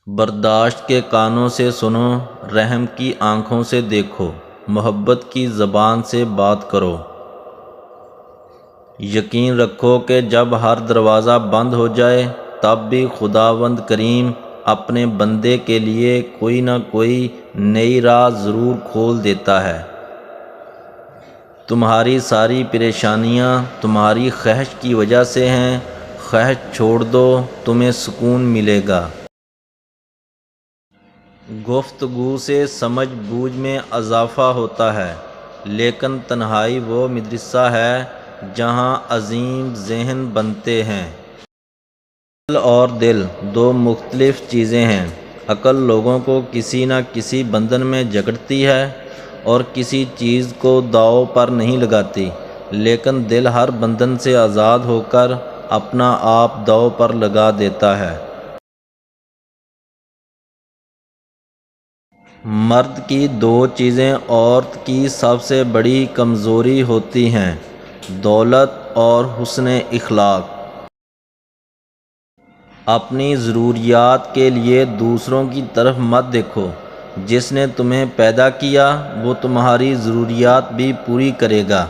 برداشت کے کانوں سے سنو، رحم کی آنکھوں سے دیکھو، محبت کی زبان سے بات کرو۔ یقین رکھو کہ جب ہر دروازہ بند ہو جائے تب بھی خداوند کریم اپنے بندے کے لیے کوئی نہ کوئی نئی راہ ضرور کھول دیتا ہے۔ تمہاری ساری پریشانیاں تمہاری خواہش کی وجہ سے ہیں، خواہش چھوڑ دو، تمہیں سکون ملے گا۔ گفتگو سے سمجھ بوجھ میں اضافہ ہوتا ہے، لیکن تنہائی وہ مدرسہ ہے جہاں عظیم ذہن بنتے ہیں۔ عقل اور دل دو مختلف چیزیں ہیں۔ عقل لوگوں کو کسی نہ کسی بندھن میں جکڑتی ہے اور کسی چیز کو داؤ پر نہیں لگاتی، لیکن دل ہر بندھن سے آزاد ہو کر اپنا آپ داؤ پر لگا دیتا ہے۔ مرد کی دو چیزیں عورت کی سب سے بڑی کمزوری ہوتی ہیں، دولت اور حسن اخلاق۔ اپنی ضروریات کے لیے دوسروں کی طرف مت دیکھو، جس نے تمہیں پیدا کیا وہ تمہاری ضروریات بھی پوری کرے گا۔